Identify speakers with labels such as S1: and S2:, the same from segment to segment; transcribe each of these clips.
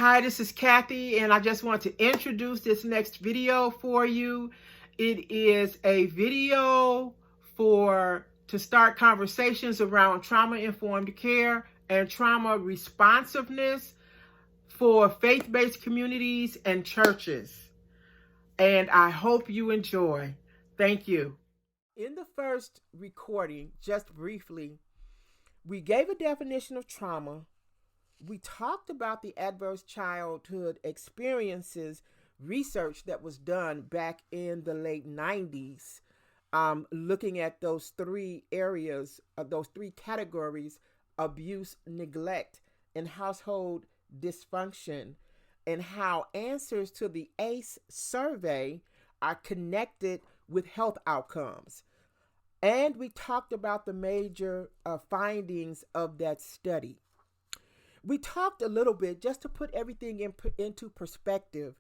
S1: Hi, this is Kathy, and I just want to introduce this next video for you. It is a video to start conversations around trauma-informed care and trauma responsiveness for faith-based communities and churches. And I hope you enjoy. Thank you. In the first recording, just briefly, we gave a definition of trauma. We talked about the adverse childhood experiences research that was done back in the late 90s, looking at those three areas, those three categories: abuse, neglect, and household dysfunction, and how answers to the ACE survey are connected with health outcomes. And we talked about the major findings of that study. We talked a little bit, just to put everything into perspective,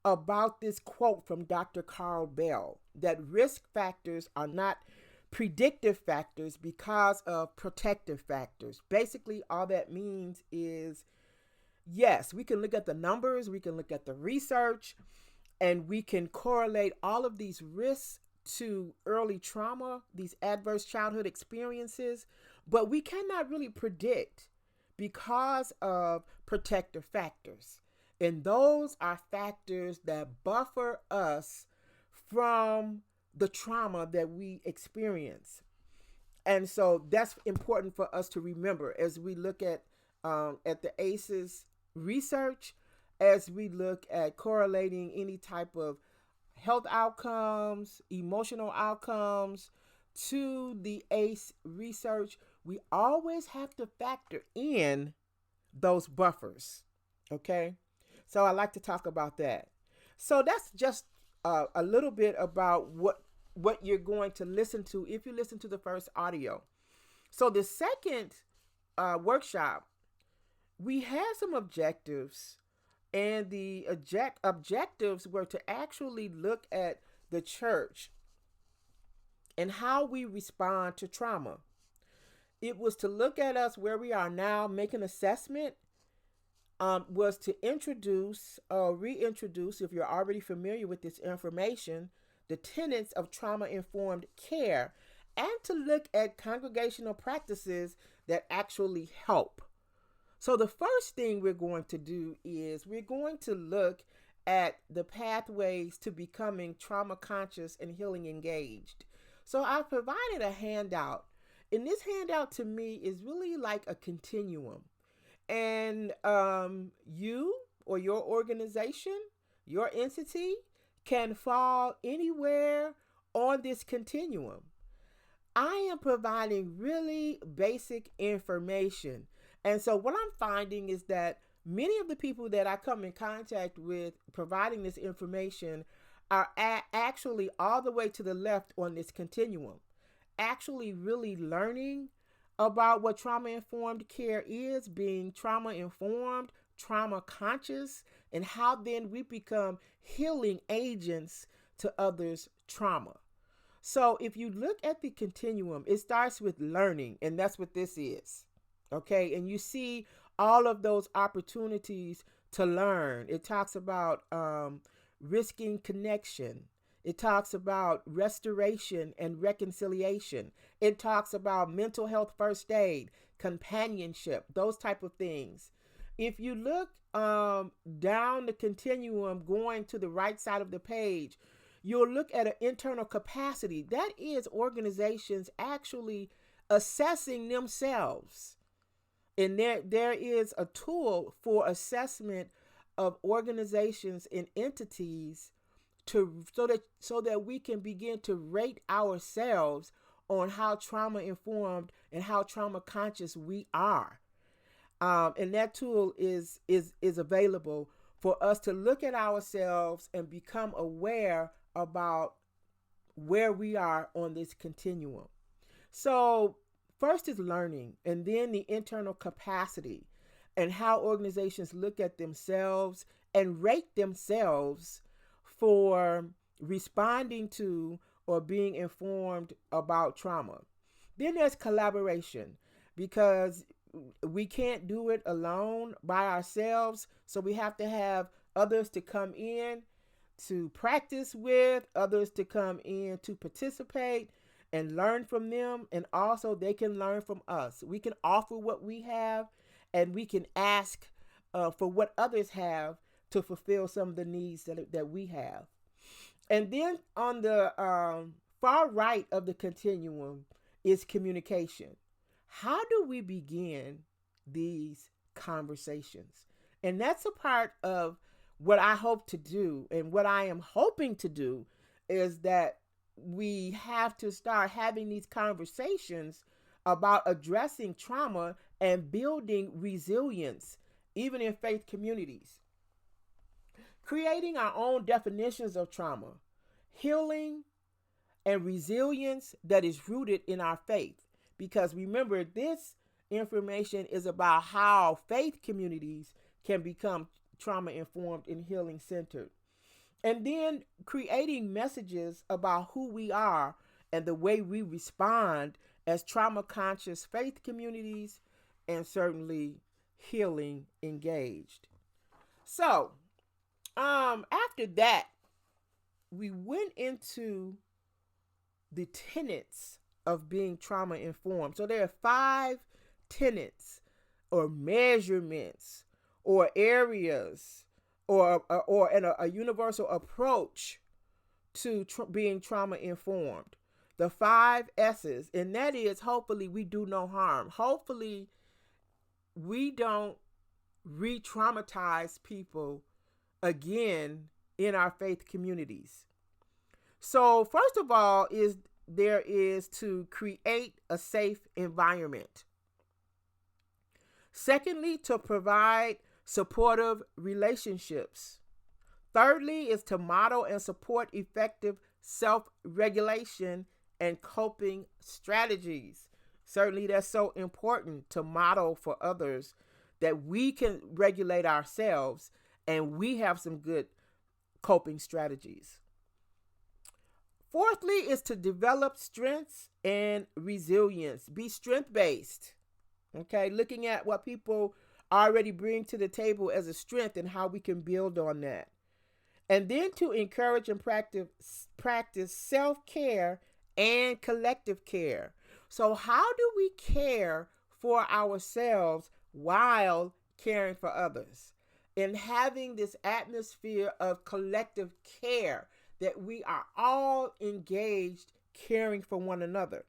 S1: about this quote from Dr. Carl Bell, that risk factors are not predictive factors because of protective factors. Basically, all that means is, yes, we can look at the numbers, we can look at the research, and we can correlate all of these risks to early trauma, these adverse childhood experiences, but we cannot really predict because of protective factors. And those are factors that buffer us from the trauma that we experience. And so that's important for us to remember as we look at the ACEs research, as we look at correlating any type of health outcomes, emotional outcomes to the ACE research. We always have to factor in those buffers. Okay, so I like to talk about that. So that's just a little bit about what you're going to listen to if you listen to the first audio. So the second workshop, we had some objectives, and the objectives were to actually look at the church and how we respond to trauma. It was to look at us where we are now, make an assessment, was to introduce or reintroduce, if you're already familiar with this information, the tenets of trauma-informed care, and to look at congregational practices that actually help. So the first thing we're going to do is we're going to look at the pathways to becoming trauma conscious and healing engaged. So I've provided a handout. And this handout to me is really like a continuum. And you or your organization, your entity, can fall anywhere on this continuum. I am providing really basic information. And so what I'm finding is that many of the people that I come in contact with providing this information are actually all the way to the left on this continuum, actually really learning about what trauma-informed care is, being trauma-informed, trauma-conscious, and how then we become healing agents to others' trauma. So if you look at the continuum, it starts with learning, and that's what this is. Okay, and you see all of those opportunities to learn. It talks about risking connection. It talks about restoration and reconciliation. It talks about mental health first aid, companionship, those type of things. If you look down the continuum going to the right side of the page, you'll look at an internal capacity. That is organizations actually assessing themselves. And there is a tool for assessment of organizations and entities so that we can begin to rate ourselves on how trauma informed and how trauma conscious we are. And that tool is available for us to look at ourselves and become aware about where we are on this continuum. So first is learning, and then the internal capacity, and how organizations look at themselves and rate themselves for responding to or being informed about trauma. Then there's collaboration, because we can't do it alone by ourselves. So we have to have others to come in to practice with, others to come in to participate and learn from them. And also, they can learn from us. We can offer what we have, and we can ask for what others have to fulfill some of the needs that we have. And then on the far right of the continuum is communication. How do we begin these conversations? And that's a part of what I hope to do. And what I am hoping to do is that we have to start having these conversations about addressing trauma and building resilience, even in faith communities. Creating our own definitions of trauma, healing, and resilience that is rooted in our faith. Because remember, this information is about how faith communities can become trauma informed and healing centered. And then creating messages about who we are and the way we respond as trauma conscious faith communities, and certainly healing engaged. So, after that, we went into the tenets of being trauma informed. So there are 5 tenets or measurements or areas or a universal approach to being trauma informed. The 5 S's, and that is, hopefully we do no harm. Hopefully we don't re-traumatize people again in our faith communities. So first of all, there is to create a safe environment. Secondly, to provide supportive relationships. Thirdly, is to model and support effective self-regulation and coping strategies. Certainly that's so important, to model for others that we can regulate ourselves and we have some good coping strategies. Fourthly, is to develop strengths and resilience. Be strength-based. Okay, looking at what people already bring to the table as a strength and how we can build on that. And then to encourage and practice self-care and collective care. So how do we care for ourselves while caring for others? And having this atmosphere of collective care, that we are all engaged caring for one another.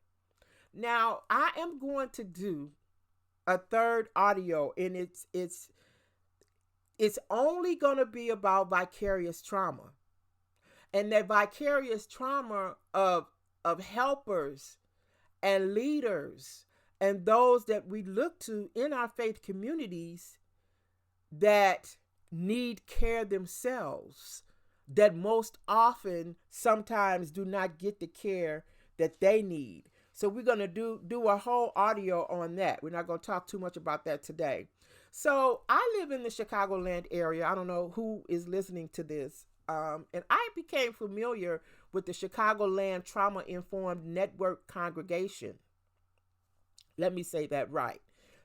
S1: Now, I am going to do a third audio, and it's only going to be about vicarious trauma. And that vicarious trauma of helpers and leaders and those that we look to in our faith communities that need care themselves, that most often sometimes do not get the care that they need. So we're going to do a whole audio on that. We're not going to talk too much about that today. So I live in the Chicagoland area. I don't know who is listening to this. And I became familiar with the Chicagoland Trauma Informed Network Congregation. Let me say that right.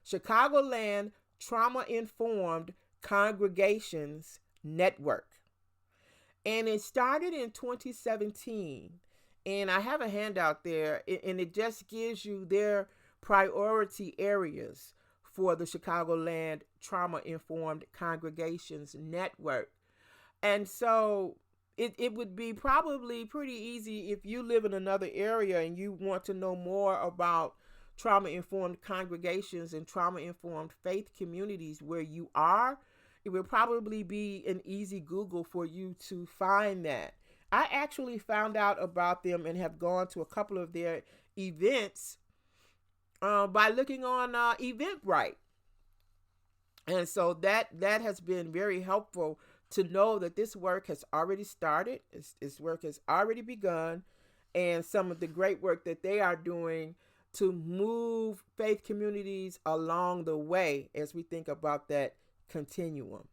S1: Chicagoland Trauma Informed Congregations Network. And it started in 2017. And I have a handout there, and it just gives you their priority areas for the Chicagoland Trauma Informed Congregations Network. And so it would be probably pretty easy if you live in another area and you want to know more about trauma-informed congregations and trauma-informed faith communities where you are. It would probably be an easy Google for you to find that. I actually found out about them and have gone to a couple of their events by looking on Eventbrite. And so that has been very helpful to know that this work has already started. This work has already begun, and some of the great work that they are doing to move faith communities along the way as we think about that continuum.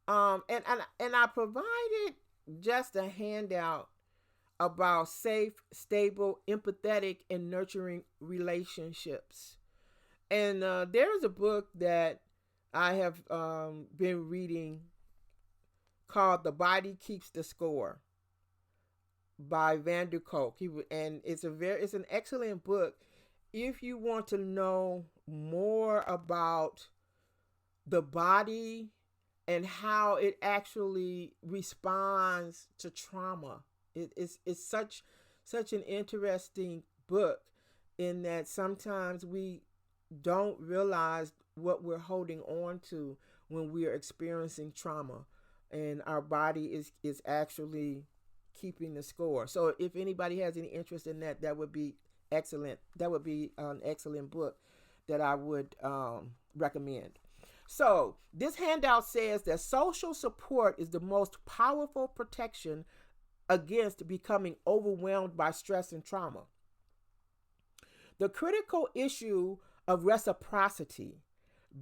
S1: And I provided just a handout about safe, stable, empathetic, and nurturing relationships. And there is a book that I have been reading called "The Body Keeps the Score" by Vander Kolk. And it's an excellent book if you want to know more about the body and how it actually responds to trauma. It's such an interesting book in that sometimes we don't realize what we're holding on to when we are experiencing trauma, and our body is actually keeping the score. So if anybody has any interest in that, that would be excellent. That would be an excellent book that I would recommend. So this handout says that social support is the most powerful protection against becoming overwhelmed by stress and trauma. The critical issue of reciprocity,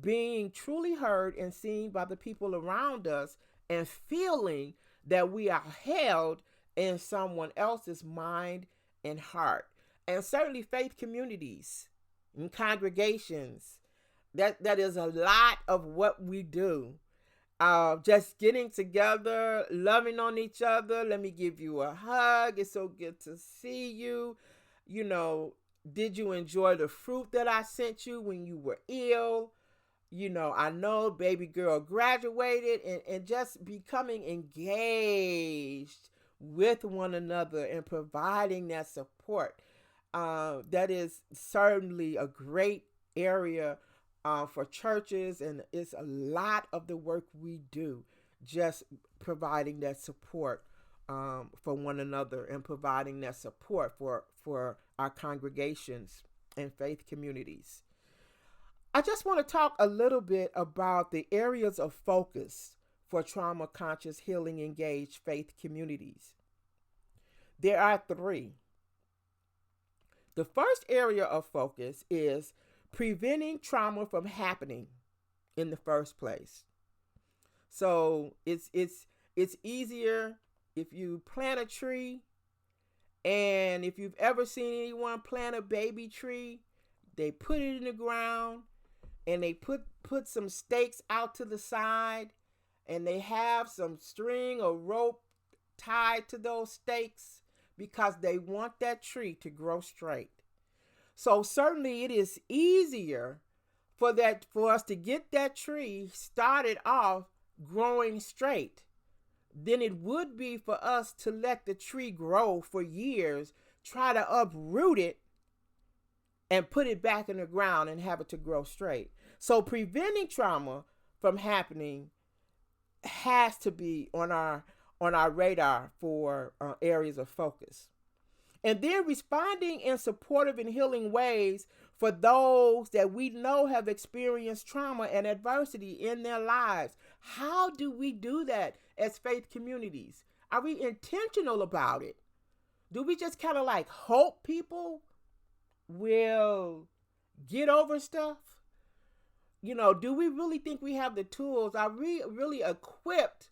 S1: being truly heard and seen by the people around us, and feeling that we are held in someone else's mind and heart. And certainly faith communities and congregations, that is a lot of what we do. Just getting together, loving on each other. Let me give you a hug. It's so good to see you. You know, did you enjoy the fruit that I sent you when you were ill? You know, I know baby girl graduated, and just becoming engaged with one another and providing that support. That is certainly a great area for churches, and it's a lot of the work we do, just providing that support for one another and providing that support for our congregations and faith communities. I just want to talk a little bit about the areas of focus for trauma conscious, healing engaged faith communities. There are three. The first area of focus is preventing trauma from happening in the first place. So it's easier if you plant a tree, and if you've ever seen anyone plant a baby tree, they put it in the ground and they put some stakes out to the side, and they have some string or rope tied to those stakes because they want that tree to grow straight. So certainly it is easier for us to get that tree started off growing straight than it would be for us to let the tree grow for years, try to uproot it and put it back in the ground and have it to grow straight. So preventing trauma from happening has to be on our radar for areas of focus. And then responding in supportive and healing ways for those that we know have experienced trauma and adversity in their lives. How do we do that as faith communities? Are we intentional about it? Do we just kind of like hope people will get over stuff? You know, do we really think we have the tools? Are we really equipped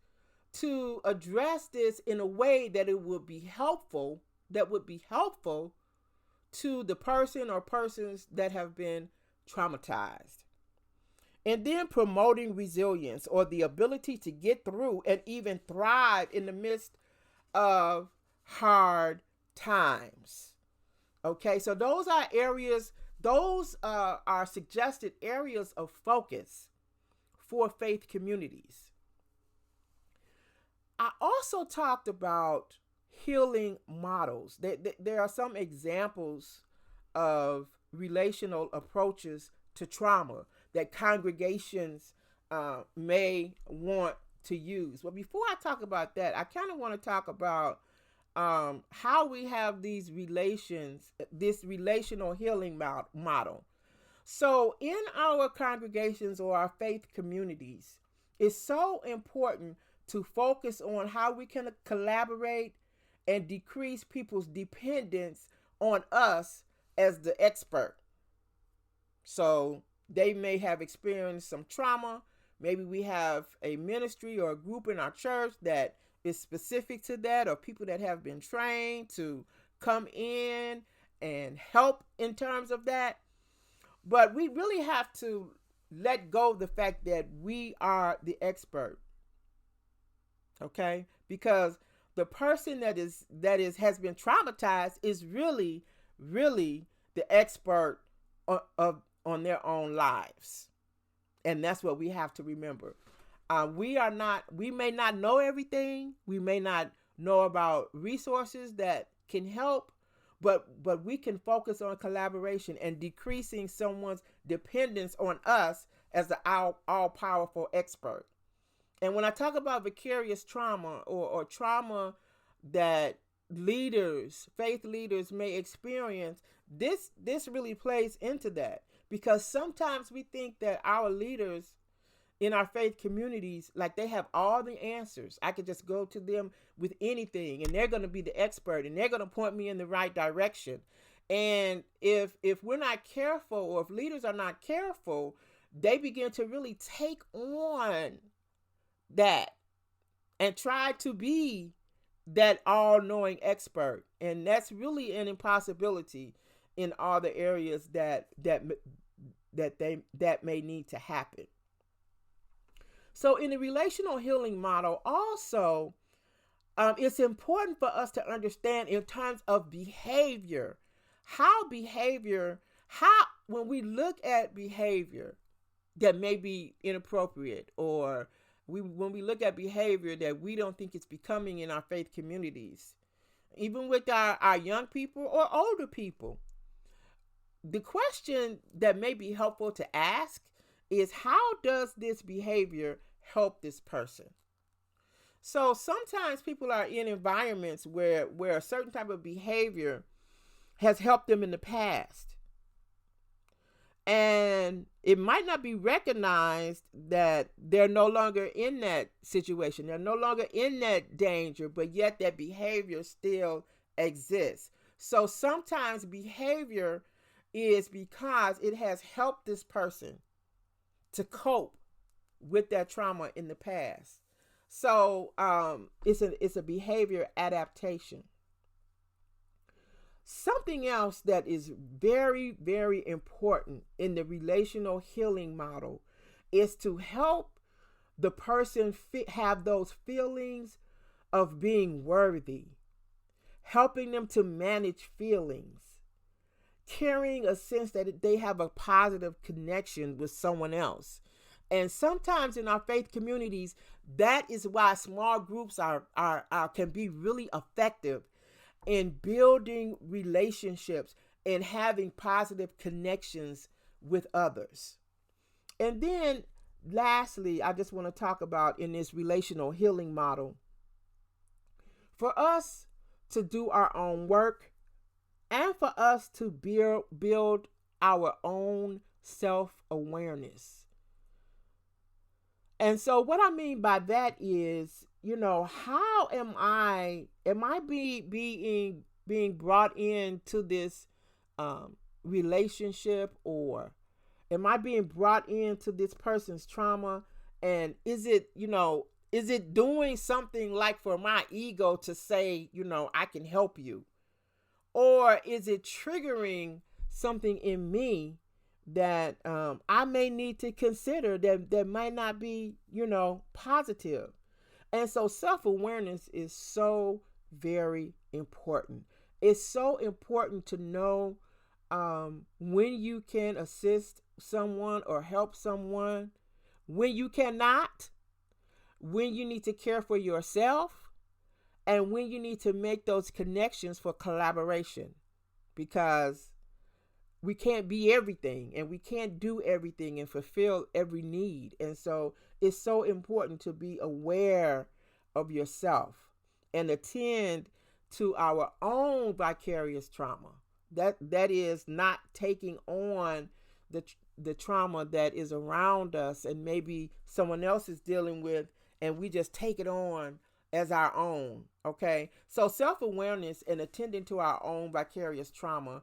S1: to address this in a way that it would be helpful, to the person or persons that have been traumatized? And then promoting resilience, or the ability to get through and even thrive in the midst of hard times. Okay, so those are areas, those are suggested areas of focus for faith communities. I also talked about healing models. There are some examples of relational approaches to trauma that congregations may want to use. But before I talk about that, I kind of want to talk about how we have this relational healing model. So in our congregations or our faith communities, it's so important to focus on how we can collaborate and decrease people's dependence on us as the expert. So they may have experienced some trauma. Maybe we have a ministry or a group in our church that is specific to that, or people that have been trained to come in and help in terms of that. But we really have to let go of the fact that we are the expert, okay? Because the person that is has been traumatized is really the expert on their own lives, and that's what we have to remember. We are not. We may not know everything. We may not know about resources that can help, but we can focus on collaboration and decreasing someone's dependence on us as the all powerful expert. And when I talk about vicarious trauma or trauma that faith leaders may experience, this really plays into that, because sometimes we think that our leaders in our faith communities, like, they have all the answers. I could just go to them with anything and they're going to be the expert and they're going to point me in the right direction. And if we're not careful, or if leaders are not careful, they begin to really take on that and try to be that all-knowing expert, and that's really an impossibility in all the areas that may need to happen. So in the relational healing model also, it's important for us to understand in terms of behavior, how when we look at behavior that may be inappropriate, or when we look at behavior that we don't think is becoming in our faith communities, even with our young people or older people, the question that may be helpful to ask is, how does this behavior help this person? So sometimes people are in environments where a certain type of behavior has helped them in the past, and it might not be recognized that they're no longer in that situation. They're no longer in that danger, but yet that behavior still exists. So sometimes behavior is because it has helped this person to cope with that trauma in the past. So it's a behavior adaptation. Something else that is very, very important in the relational healing model is to help the person have those feelings of being worthy, helping them to manage feelings, carrying a sense that they have a positive connection with someone else. And sometimes in our faith communities, that is why small groups can be really effective in building relationships and having positive connections with others. And then lastly, I just want to talk about, in this relational healing model, for us to do our own work and for us to build our own self-awareness. And so what I mean by that is, how am I being brought into this relationship, or am I being brought into this person's trauma? And is it doing something like for my ego to say, I can help you? Or is it triggering something in me that I may need to consider that might not be, positive? And so self-awareness is so very important. It's so important to know when you can assist someone or help someone, when you cannot, when you need to care for yourself, and when you need to make those connections for collaboration. Because we can't be everything, and we can't do everything and fulfill every need. And so it's so important to be aware of yourself and attend to our own vicarious trauma. That is not taking on the trauma that is around us and maybe someone else is dealing with, and we just take it on as our own. Okay, so self-awareness and attending to our own vicarious trauma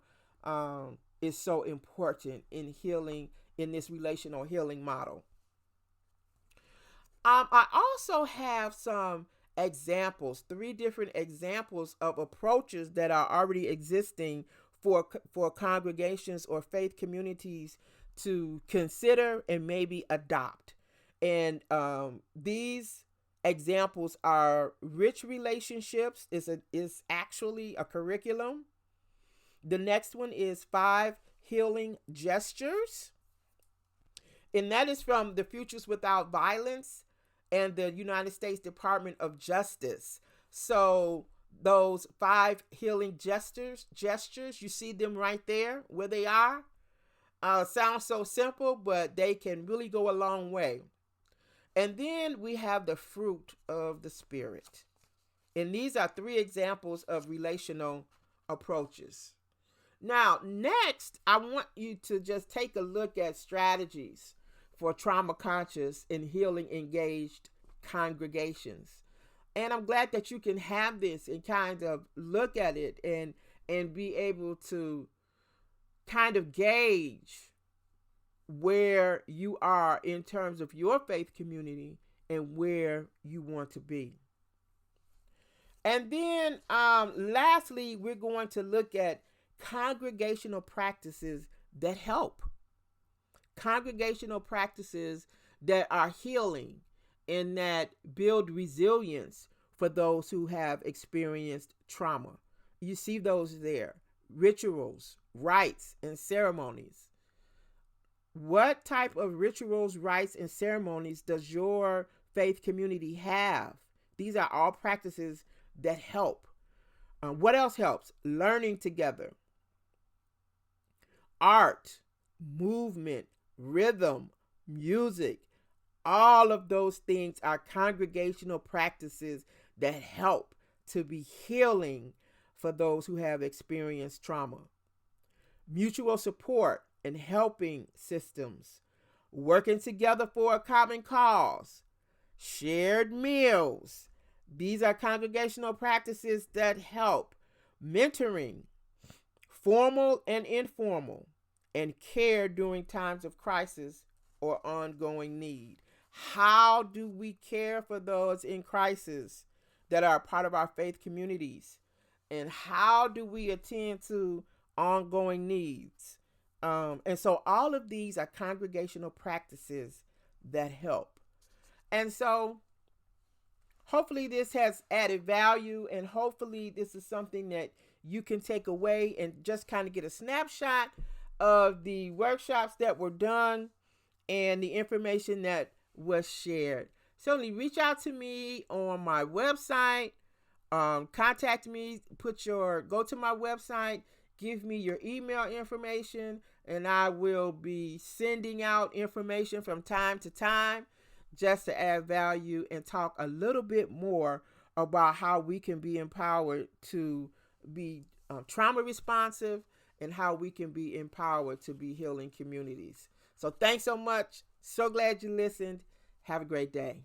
S1: is so important in healing, in this relational healing model. I also have some examples, 3 different examples of approaches that are already existing for congregations or faith communities to consider and maybe adopt. And these examples are rich relationships is actually a curriculum. The next one is 5 healing gestures, and that is from the Futures Without Violence and the United States Department of Justice. So those 5 healing gestures, you see them right there where they are. Sounds so simple, but they can really go a long way. And then we have the fruit of the Spirit. And these are 3 examples of relational approaches. Now, next, I want you to just take a look at strategies for trauma conscious and healing engaged congregations. And I'm glad that you can have this and kind of look at it and be able to kind of gauge where you are in terms of your faith community and where you want to be. And then lastly, we're going to look at congregational practices that help. Congregational practices that are healing and that build resilience for those who have experienced trauma. You see those there. Rituals, rites, and ceremonies. What type of rituals, rites, and ceremonies does your faith community have? These are all practices that help. What else helps? Learning together. Art, movement, rhythm, music, all of those things are congregational practices that help to be healing for those who have experienced trauma. Mutual support and helping systems, working together for a common cause, shared meals. These are congregational practices that help. Mentoring, formal and informal, and care during times of crisis or ongoing need. How do we care for those in crisis that are part of our faith communities? And how do we attend to ongoing needs? And so all of these are congregational practices that help. And so hopefully this has added value, and hopefully this is something that you can take away and just kind of get a snapshot of the workshops that were done and the information that was shared. Certainly reach out to me on my website. Contact me, go to my website, give me your email information, and I will be sending out information from time to time just to add value and talk a little bit more about how we can be empowered to be trauma responsive and how we can be empowered to be healing communities. So thanks so much. So glad you listened. Have a great day.